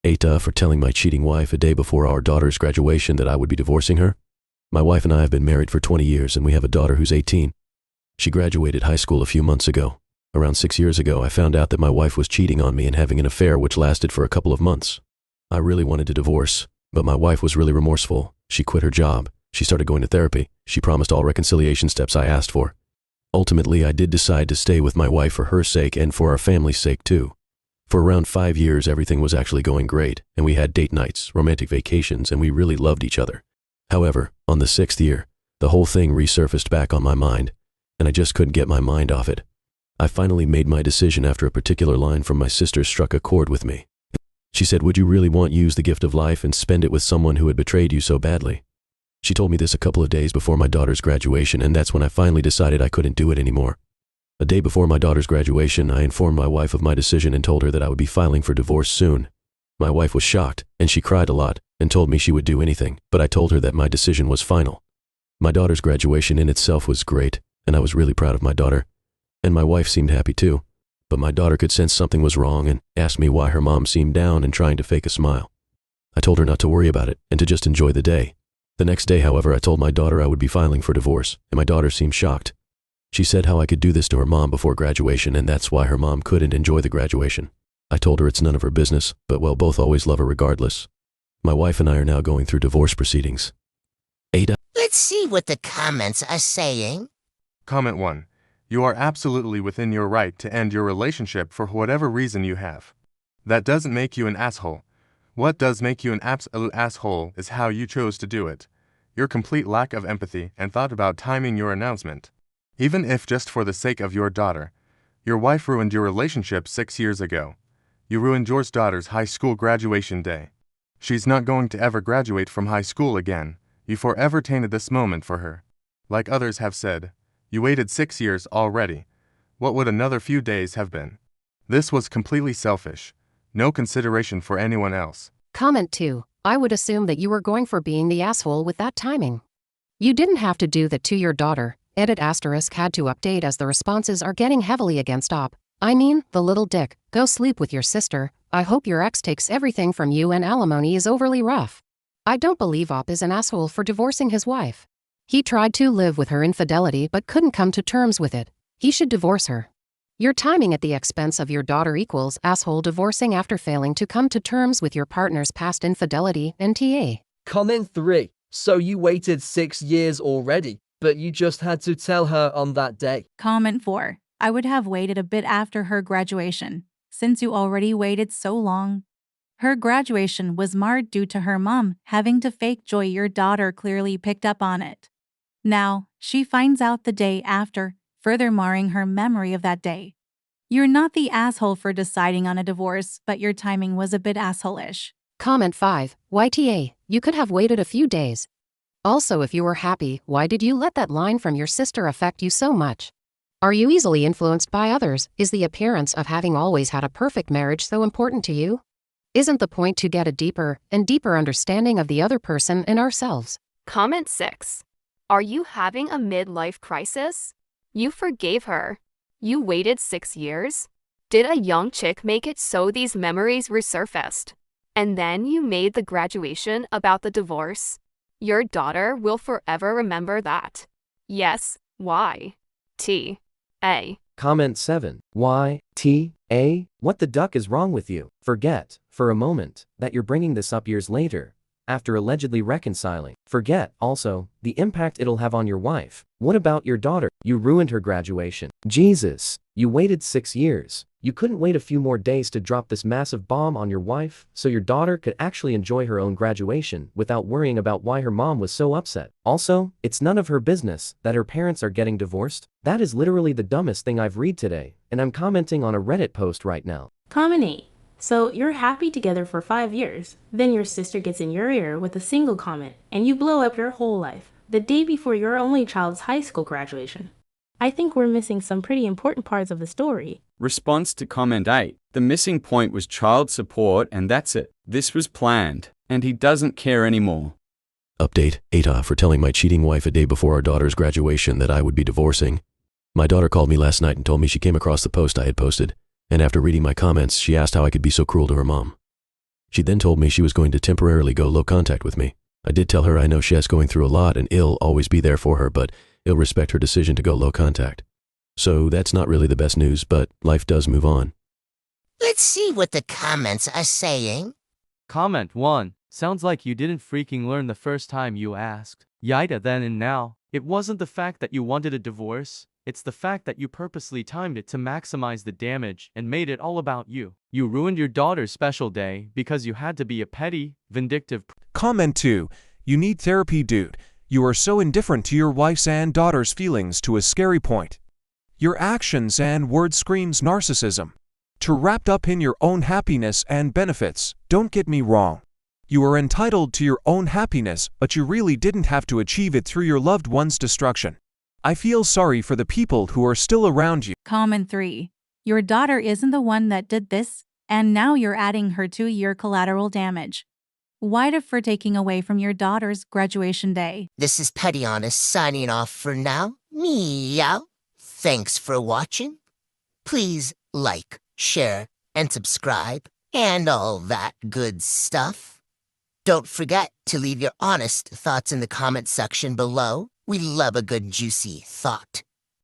AITAH for telling my cheating wife a day before our daughter's graduation that I would be divorcing her. My wife and I have been married for 20 years and we have a daughter who's 18. She graduated high school a few months ago. Around 6 years ago, I found out that my wife was cheating on me and having an affair which lasted for a couple of months. I really wanted to divorce, but my wife was really remorseful. She quit her job. She started going to therapy. She promised all reconciliation steps I asked for. Ultimately, I did decide to stay with my wife for her sake and for our family's sake too. For around 5 years, everything was actually going great, and we had date nights, romantic vacations, and we really loved each other. However, on the 6th year, the whole thing resurfaced back on my mind, and I just couldn't get my mind off it. I finally made my decision after a particular line from my sister struck a chord with me. She said, "Would you really want to use the gift of life and spend it with someone who had betrayed you so badly?" She told me this a couple of days before my daughter's graduation, and that's when I finally decided I couldn't do it anymore. A day before my daughter's graduation, I informed my wife of my decision and told her that I would be filing for divorce soon. My wife was shocked, and she cried a lot, and told me she would do anything, but I told her that my decision was final. My daughter's graduation in itself was great, and I was really proud of my daughter. And my wife seemed happy too, but my daughter could sense something was wrong and asked me why her mom seemed down and trying to fake a smile. I told her not to worry about it and to just enjoy the day. The next day, however, I told my daughter I would be filing for divorce, and my daughter seemed shocked. She said how I could do this to her mom before graduation, and that's why her mom couldn't enjoy the graduation. I told her it's none of her business, but we'll both always love her regardless. My wife and I are now going through divorce proceedings. AITAH. Let's see what the comments are saying. Comment 1. You are absolutely within your right to end your relationship for whatever reason you have. That doesn't make you an asshole. What does make you an absolute asshole is how you chose to do it. Your complete lack of empathy and thought about timing your announcement. Even if just for the sake of your daughter. Your wife ruined your relationship 6 years ago. You ruined your daughter's high school graduation day. She's not going to ever graduate from high school again. You forever tainted this moment for her. Like others have said, you waited 6 years already. What would another few days have been? This was completely selfish. No consideration for anyone else. Comment 2. I would assume that you were going for being the asshole with that timing. You didn't have to do that to your daughter. Edit asterisk had to update as the responses are getting heavily against op. I mean, the little dick. Go sleep with your sister. I hope your ex takes everything from you and alimony is overly rough. I don't believe op is an asshole for divorcing his wife. He tried to live with her infidelity but couldn't come to terms with it. He should divorce her. Your timing at the expense of your daughter equals asshole divorcing after failing to come to terms with your partner's past infidelity, NTA. Comment 3. So you waited 6 years already, but you just had to tell her on that day. Comment 4. I would have waited a bit after her graduation, since you already waited so long. Her graduation was marred due to her mom having to fake joy. Your daughter clearly picked up on it. Now, she finds out the day after, further marring her memory of that day. You're not the asshole for deciding on a divorce, but your timing was a bit asshole-ish. Comment 5. YTA, you could have waited a few days. Also, if you were happy, why did you let that line from your sister affect you so much? Are you easily influenced by others? Is the appearance of having always had a perfect marriage so important to you? Isn't the point to get a deeper and deeper understanding of the other person and ourselves? Comment 6. Are you having a midlife crisis? You forgave her. You waited 6 years? Did a young chick make it so these memories resurfaced? And then you made the graduation about the divorce? Your daughter will forever remember that. Yes, why? T.A. Comment 7. Why, T.A. What the duck is wrong with you? Forget, for a moment, that you're bringing this up years later, after allegedly reconciling. Forget, also, the impact it'll have on your wife. What about your daughter? You ruined her graduation. Jesus, you waited 6 years. You couldn't wait a few more days to drop this massive bomb on your wife, so your daughter could actually enjoy her own graduation without worrying about why her mom was so upset. Also, it's none of her business that her parents are getting divorced. That is literally the dumbest thing I've read today, and I'm commenting on a Reddit post right now. Comment 8. So you're happy together for 5 years, then your sister gets in your ear with a single comment, and you blow up your whole life, the day before your only child's high school graduation. I think we're missing some pretty important parts of the story. Response to comment 8. The missing point was child support and that's it. This was planned, and he doesn't care anymore. Update, AITAH for telling my cheating wife a day before our daughter's graduation that I would be divorcing. My daughter called me last night and told me she came across the post I had posted, and after reading my comments, she asked how I could be so cruel to her mom. She then told me she was going to temporarily go low contact with me. I did tell her I know Shess going through a lot and I'll always be there for her, but I'll respect her decision to go low contact. So that's not really the best news, but life does move on. Let's see what the comments are saying. Comment 1. Sounds like you didn't freaking learn the first time you asked. AITAH then and now. It wasn't the fact that you wanted a divorce, it's the fact that you purposely timed it to maximize the damage and made it all about you. You ruined your daughter's special day because you had to be a petty, vindictive. Comment 2. You need therapy, dude. You are so indifferent to your wife's and daughter's feelings to a scary point. Your actions and words screams narcissism. Too wrapped up in your own happiness and benefits. Don't get me wrong. You are entitled to your own happiness, but you really didn't have to achieve it through your loved one's destruction. I feel sorry for the people who are still around you. Comment 3. Your daughter isn't the one that did this, and now you're adding her to your collateral damage. Why for taking away from your daughter's graduation day? This is Petty Honest signing off for now. Meow. Thanks for watching. Please like, share, and subscribe, and all that good stuff. Don't forget to leave your honest thoughts in the comment section below. We love a good juicy thought.